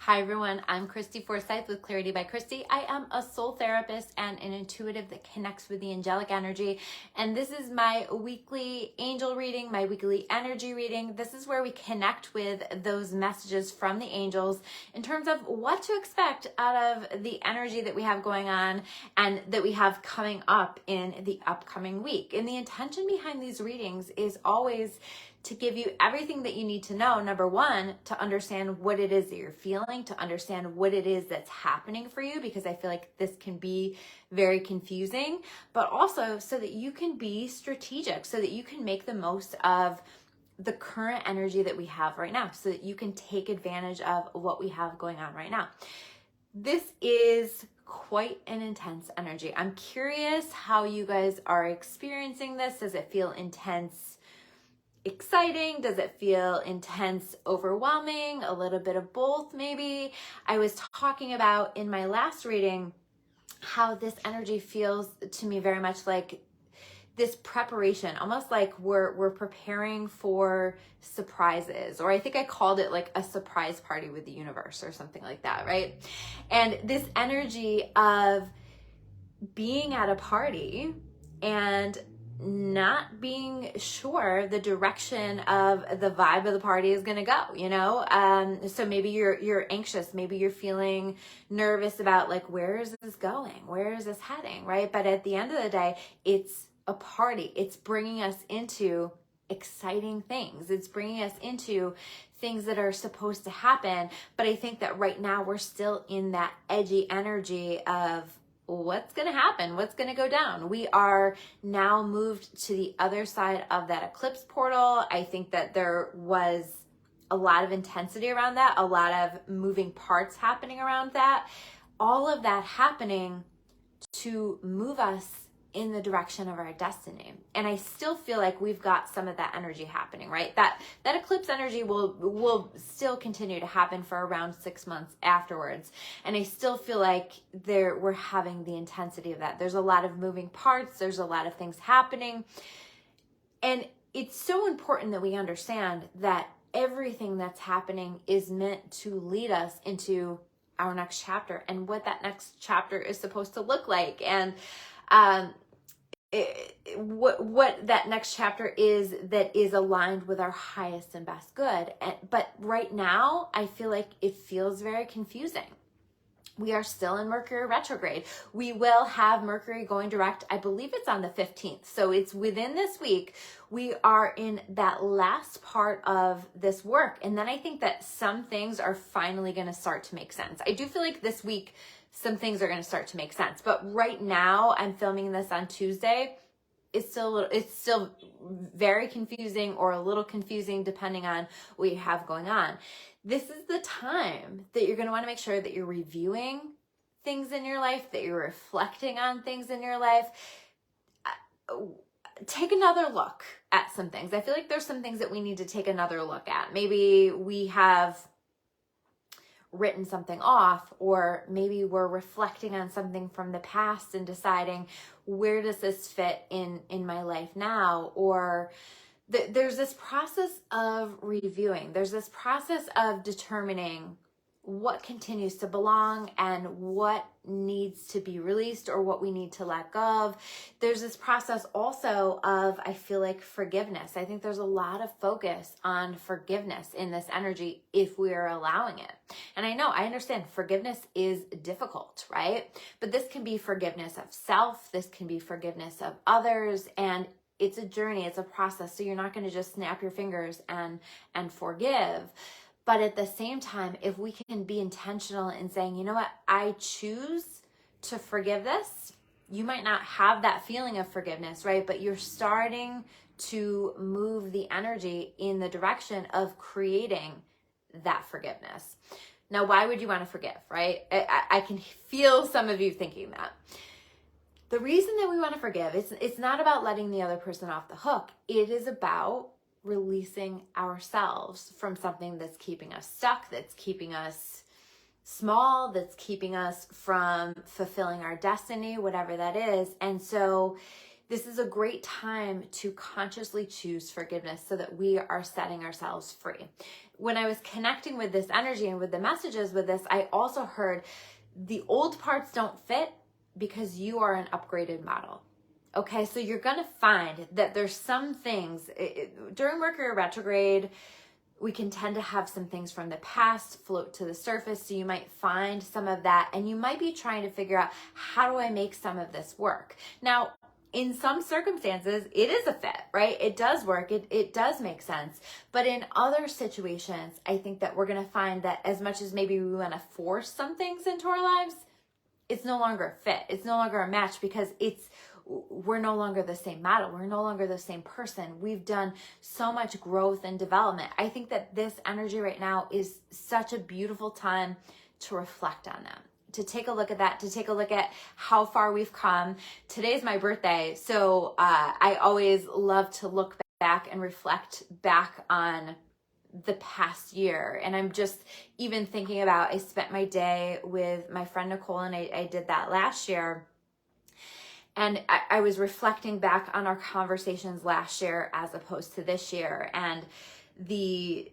Hi everyone, I'm Christy Forsyth with Clarity by Christy. I am a soul therapist and an intuitive that connects with the angelic energy. And this is my weekly angel reading, my weekly energy reading. This is where we connect with those messages from the angels in terms of what to expect out of the energy that we have going on and that we have coming up in the upcoming week. And the intention behind these readings is always to give you everything that you need to know. Number one, to understand what it is that you're feeling, to understand what it is that's happening for you, because I feel like this can be very confusing, but also so that you can be strategic, so that you can make the most of the current energy that we have right now, so that you can take advantage of what we have going on right now. This is quite an intense energy. I'm curious how you guys are experiencing this. Does it feel intense, exciting? Does it feel intense, overwhelming? A little bit of both, maybe. I was talking about in my last reading how this energy feels to me very much like this preparation, almost like we're preparing for surprises, or I think I called it like a surprise party with the universe or something like that, right? And this energy of being at a party and not being sure the direction of the vibe of the party is going to go, you know? So maybe you're anxious, maybe you're feeling nervous about like, where is this going? Where is this heading, right? But at the end of the day, it's a party. It's bringing us into exciting things. It's bringing us into things that are supposed to happen. But I think that right now we're still in that edgy energy of what's going to happen? What's going to go down? We are now moved to the other side of that eclipse portal. I think that there was a lot of intensity around that, a lot of moving parts happening around that, all of that happening to move us in the direction of our destiny. And I still feel like we've got some of that energy happening, right? That eclipse energy will still continue to happen for around 6 months afterwards. And I still feel like we're having the intensity of that. There's a lot of moving parts. There's a lot of things happening. And it's so important that we understand that everything that's happening is meant to lead us into our next chapter and what that next chapter is supposed to look like. And what that next chapter is that is aligned with our highest and best good. But right now, I feel like it feels very confusing. We are still in Mercury Retrograde. We will have Mercury going direct, I believe it's on the 15th. So it's within this week. We are in that last part of this work. And then I think that some things are finally going to start to make sense. I do feel like this week, some things are going to start to make sense. But right now, I'm filming this on Tuesday. It's still very confusing, or a little confusing depending on what you have going on. This is the time that you're going to want to make sure that you're reviewing things in your life, that you're reflecting on things in your life. Take another look at some things. I feel like there's some things that we need to take another look at. Maybe we have written something off, or maybe we're reflecting on something from the past and deciding, where does this fit in my life now? Or there's this process of reviewing. There's this process of determining what continues to belong and what needs to be released, or what we need to let go of. There's this process also of, I feel like, forgiveness. I think there's a lot of focus on forgiveness in this energy if we are allowing it. And I understand forgiveness is difficult, right? But this can be forgiveness of self. This can be forgiveness of others. And it's a journey. It's a process. So you're not going to just snap your fingers and forgive. But at the same time, if we can be intentional in saying, you know what, I choose to forgive this. You might not have that feeling of forgiveness, right? But you're starting to move the energy in the direction of creating that forgiveness. Now, why would you want to forgive, right? I can feel some of you thinking that. The reason that we want to forgive, it's not about letting the other person off the hook. It is about releasing ourselves from something that's keeping us stuck, that's keeping us small, that's keeping us from fulfilling our destiny, whatever that is. And so this is a great time to consciously choose forgiveness so that we are setting ourselves free. When I was connecting with this energy and with the messages with this, I also heard the old parts don't fit because you are an upgraded model. Okay, so you're going to find that there's some things during Mercury retrograde, we can tend to have some things from the past float to the surface. So you might find some of that and you might be trying to figure out, how do I make some of this work? Now, in some circumstances, it is a fit, right? It does work. It does make sense. But in other situations, I think that we're going to find that as much as maybe we want to force some things into our lives, it's no longer a fit. It's no longer a match because we're no longer the same model. We're no longer the same person. We've done so much growth and development. I think that this energy right now is such a beautiful time to reflect on that, to take a look at that, to take a look at how far we've come. Today's my birthday, so I always love to look back and reflect back on the past year. And I'm just even thinking about, I spent my day with my friend Nicole, and I did that last year. And I was reflecting back on our conversations last year as opposed to this year, and the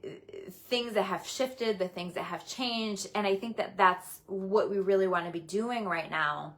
things that have shifted, the things that have changed. And I think that that's what we really want to be doing right now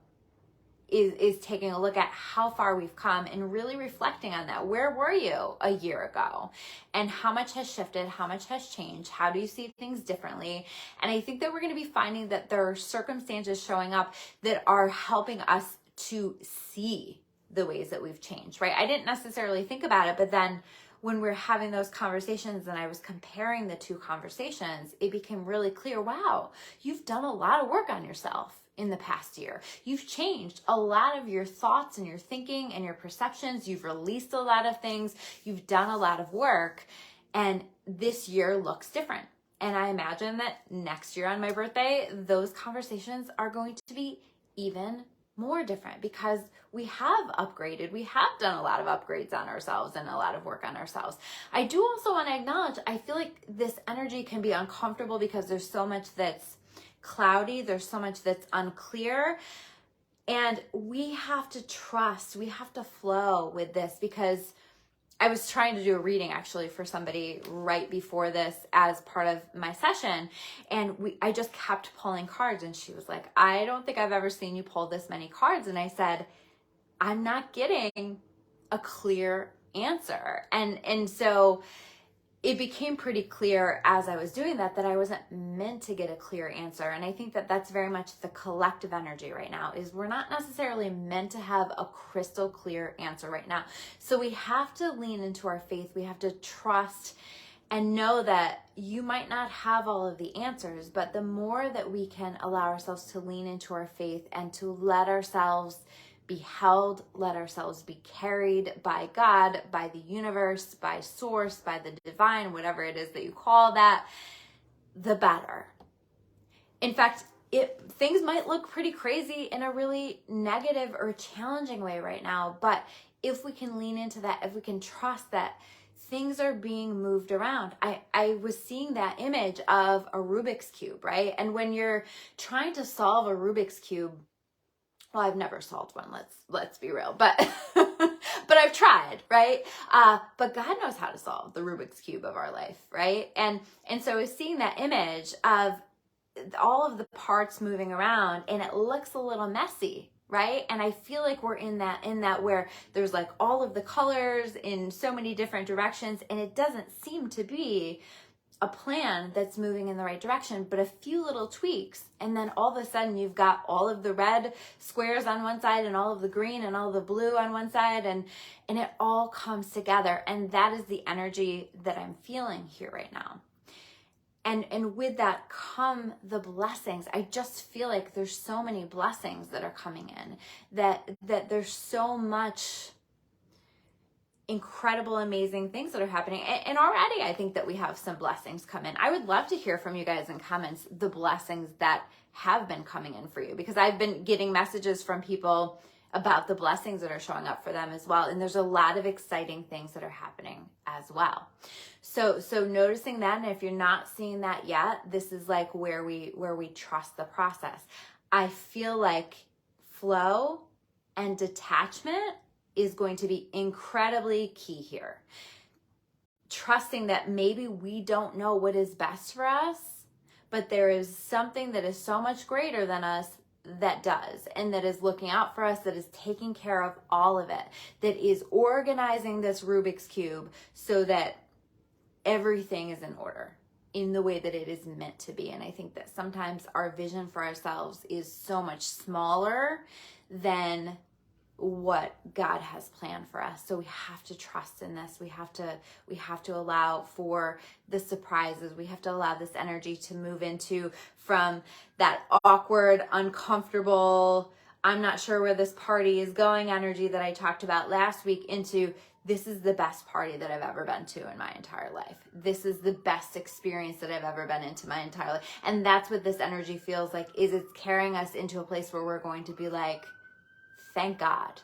is taking a look at how far we've come and really reflecting on that. Where were you a year ago? And how much has shifted? How much has changed? How do you see things differently? And I think that we're going to be finding that there are circumstances showing up that are helping us to see the ways that we've changed, right? I didn't necessarily think about it, but then when we're having those conversations and I was comparing the two conversations, it became really clear, wow, you've done a lot of work on yourself in the past year. You've changed a lot of your thoughts and your thinking and your perceptions. You've released a lot of things. You've done a lot of work, and this year looks different. And I imagine that next year on my birthday, those conversations are going to be even more different because we have upgraded. We have done a lot of upgrades on ourselves and a lot of work on ourselves. I do also want to acknowledge, I feel like this energy can be uncomfortable because there's so much that's cloudy. There's so much that's unclear. And we have to trust, we have to flow with this, because I was trying to do a reading actually for somebody right before this as part of my session. And I just kept pulling cards, and she was like, I don't think I've ever seen you pull this many cards. And I said, I'm not getting a clear answer. And so it became pretty clear as I was doing that I wasn't meant to get a clear answer. And I think that that's very much the collective energy right now, is we're not necessarily meant to have a crystal clear answer right now. So we have to lean into our faith. We have to trust and know that you might not have all of the answers, but the more that we can allow ourselves to lean into our faith and to let ourselves be held, let ourselves be carried by God, by the universe, by source, by the divine, whatever it is that you call that, the better. In fact, things might look pretty crazy in a really negative or challenging way right now, but if we can lean into that, if we can trust that things are being moved around. I was seeing that image of a Rubiks Cube, right? And when you're trying to solve a Rubiks Cube, well, I've never solved one, let's be real, but but I've tried, right? But God knows how to solve the Rubik's Cube of our life, right? And so I was seeing that image of all of the parts moving around, and it looks a little messy, right? And I feel like we're in that where there's like all of the colors in so many different directions, and it doesn't seem to be a plan that's moving in the right direction, but a few little tweaks, and then all of a sudden you've got all of the red squares on one side and all of the green and all of the blue on one side, and it all comes together. And that is the energy that I'm feeling here right now. And with that come the blessings. I just feel like there's so many blessings that are coming in, that there's so much incredible, amazing things that are happening. And already I think that we have some blessings come in. I would love to hear from you guys in comments the blessings that have been coming in for you, because I've been getting messages from people about the blessings that are showing up for them as well. And there's a lot of exciting things that are happening as well. So noticing that, and if you're not seeing that yet, this is like where we trust the process. I feel like flow and detachment is going to be incredibly key here. Trusting that maybe we don't know what is best for us, but there is something that is so much greater than us that does, and that is looking out for us, that is taking care of all of it, that is organizing this Rubik's Cube so that everything is in order in the way that it is meant to be. And I think that sometimes our vision for ourselves is so much smaller than what God has planned for us. So we have to trust in this. We have to allow for the surprises. We have to allow this energy to move into from that awkward, uncomfortable, I'm not sure where this party is going energy that I talked about last week into this is the best party that I've ever been to in my entire life. This is the best experience that I've ever been into my entire life. And that's what this energy feels like, is it's carrying us into a place where we're going to be like, thank God.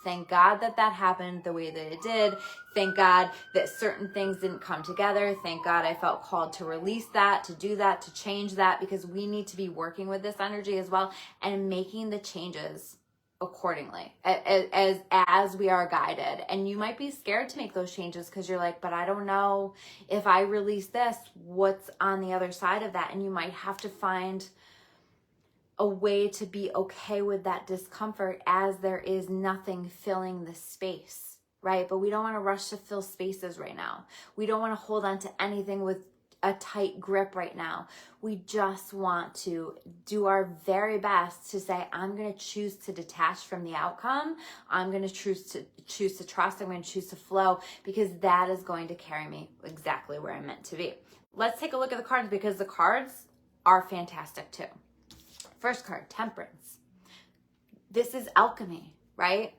Thank God that that happened the way that it did. Thank God that certain things didn't come together. Thank God I felt called to release that, to do that, to change that, because we need to be working with this energy as well and making the changes accordingly as we are guided. And you might be scared to make those changes because you're like, but I don't know if I release this, what's on the other side of that? And you might have to find a way to be okay with that discomfort as there is nothing filling the space, right? But we don't want to rush to fill spaces right now. We don't want to hold on to anything with a tight grip right now. We just want to do our very best to say, I'm going to choose to detach from the outcome. I'm going to choose to trust. I'm going to choose to flow, because that is going to carry me exactly where I'm meant to be. Let's take a look at the cards, because the cards are fantastic too. First card, Temperance. This is alchemy, right?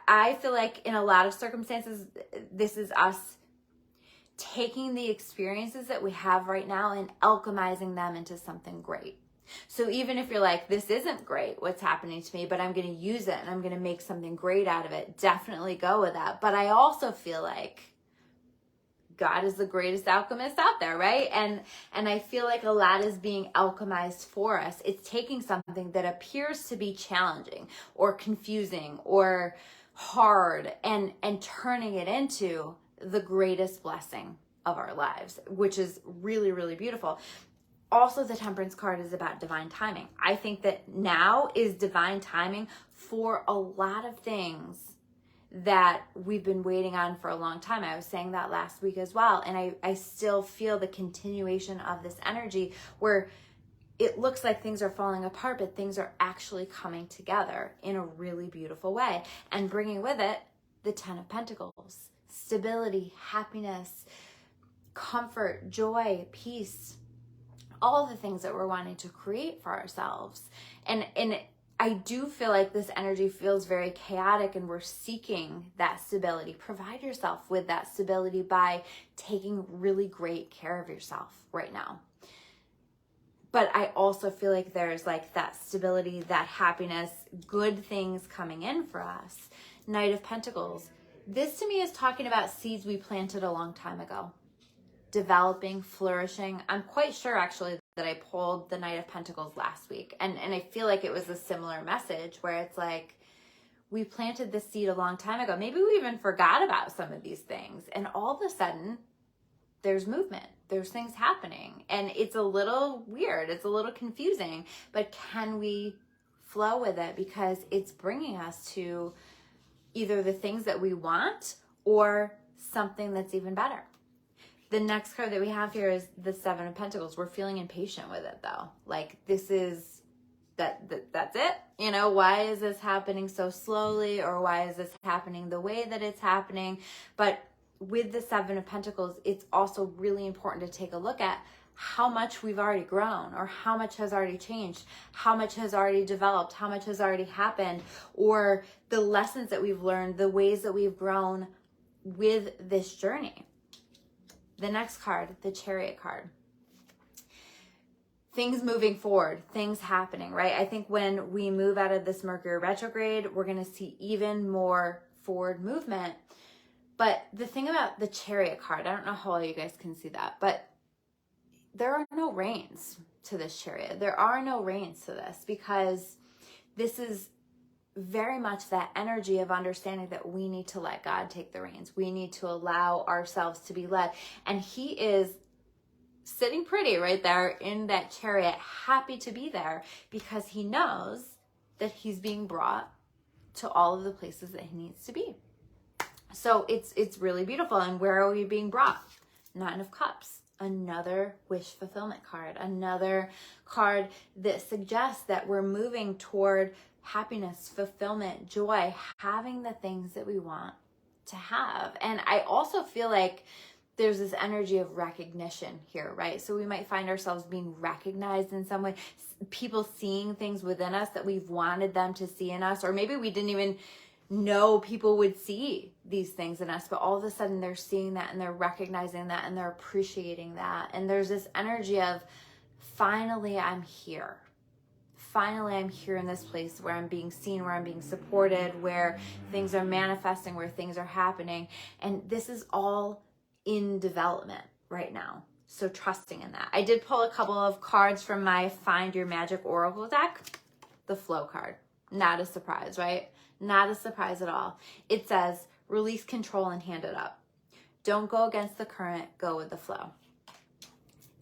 I feel like in a lot of circumstances, this is us taking the experiences that we have right now and alchemizing them into something great. So even if you're like, this isn't great, what's happening to me, but I'm going to use it and I'm going to make something great out of it, definitely go with that. But I also feel like God is the greatest alchemist out there, right? And I feel like a lot is being alchemized for us. It's taking something that appears to be challenging or confusing or hard and turning it into the greatest blessing of our lives, which is really, really beautiful. Also, the Temperance card is about divine timing. I think that now is divine timing for a lot of things that we've been waiting on for a long time. I was saying that last week as well. And I still feel the continuation of this energy where it looks like things are falling apart, but things are actually coming together in a really beautiful way. And bringing with it the 10 of Pentacles, stability, happiness, comfort, joy, peace, all the things that we're wanting to create for ourselves. And I do feel like this energy feels very chaotic and we're seeking that stability. Provide yourself with that stability by taking really great care of yourself right now. But I also feel like there's like that stability, that happiness, good things coming in for us. Knight of Pentacles. This to me is talking about seeds we planted a long time ago. Developing, flourishing. I'm quite sure actually that I pulled the Knight of Pentacles last week. And I feel like it was a similar message where it's like, we planted this seed a long time ago. Maybe we even forgot about some of these things. And all of a sudden, there's movement. There's things happening. And it's a little weird. It's a little confusing. But can we flow with it? Because it's bringing us to either the things that we want or something that's even better. The next card that we have here is the 7 of Pentacles. We're feeling impatient with it though. Like this is, that's it. You know, why is this happening so slowly, or why is this happening the way that it's happening? But with the 7 of Pentacles, it's also really important to take a look at how much we've already grown, or how much has already changed, how much has already developed, how much has already happened, or the lessons that we've learned, the ways that we've grown with this journey. The next card, the Chariot card. Things moving forward, things happening, right? I think when we move out of this Mercury retrograde, we're going to see even more forward movement. But the thing about the Chariot card, I don't know how well you guys can see that, but there are no reins to this Chariot. There are no reins to this, because this is very much that energy of understanding that we need to let God take the reins. We need to allow ourselves to be led. And he is sitting pretty right there in that chariot, happy to be there, because he knows that he's being brought to all of the places that he needs to be. So it's really beautiful. And where are we being brought? Nine of Cups, another wish fulfillment card, another card that suggests that we're moving toward happiness, fulfillment, joy, having the things that we want to have. And I also feel like there's this energy of recognition here, right? So we might find ourselves being recognized in some way, people seeing things within us that we've wanted them to see in us, or maybe we didn't even know people would see these things in us, but all of a sudden they're seeing that and they're recognizing that and they're appreciating that. And there's this energy of, finally I'm here. Finally I'm here in this place where I'm being seen, where I'm being supported, where things are manifesting, where things are happening. And this is all in development right now. So trusting in that. I did pull a couple of cards from my Find Your Magic Oracle deck. The Flow card. Not a surprise, right? Not a surprise at all. It says, release control and hand it up. Don't go against the current, go with the flow.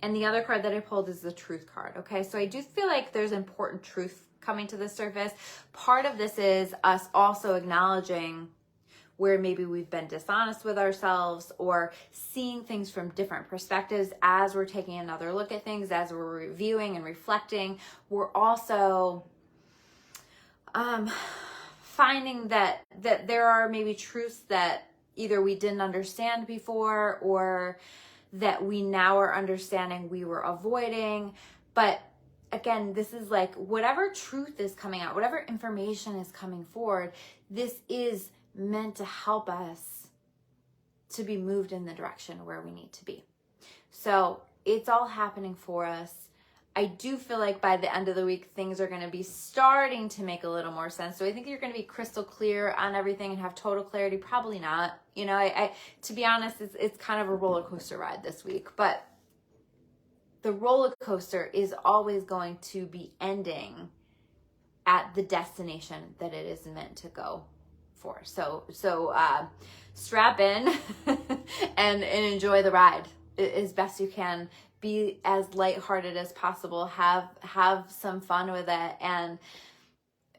And the other card that I pulled is the Truth card, okay? So I do feel like there's important truth coming to the surface. Part of this is us also acknowledging where maybe we've been dishonest with ourselves, or seeing things from different perspectives as we're taking another look at things, as we're reviewing and reflecting. We're also finding that there are maybe truths that either we didn't understand before, or that we now are understanding we were avoiding. But again, this is like whatever truth is coming out, whatever information is coming forward, this is meant to help us to be moved in the direction where we need to be. So it's all happening for us. I do feel like by the end of the week, things are going to be starting to make a little more sense. So I think you're going to be crystal clear on everything and have total clarity. Probably not. You know, I to be honest, it's kind of a roller coaster ride this week, but the roller coaster is always going to be ending at the destination that it is meant to go for. So strap in and enjoy the ride as best you can. Be as lighthearted as possible. Have some fun with it, and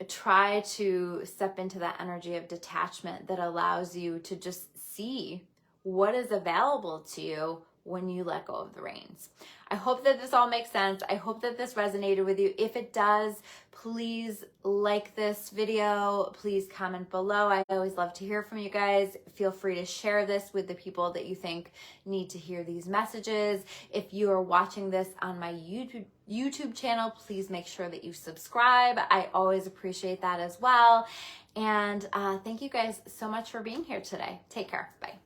try to step into that energy of detachment that allows you to just see what is available to you when you let go of the reins. I hope that this all makes sense. I hope that this resonated with you. If it does, please like this video. Please comment below. I always love to hear from you guys. Feel free to share this with the people that you think need to hear these messages. If you are watching this on my YouTube channel, please make sure that you subscribe. I always appreciate that as well. And thank you guys so much for being here today. Take care. Bye.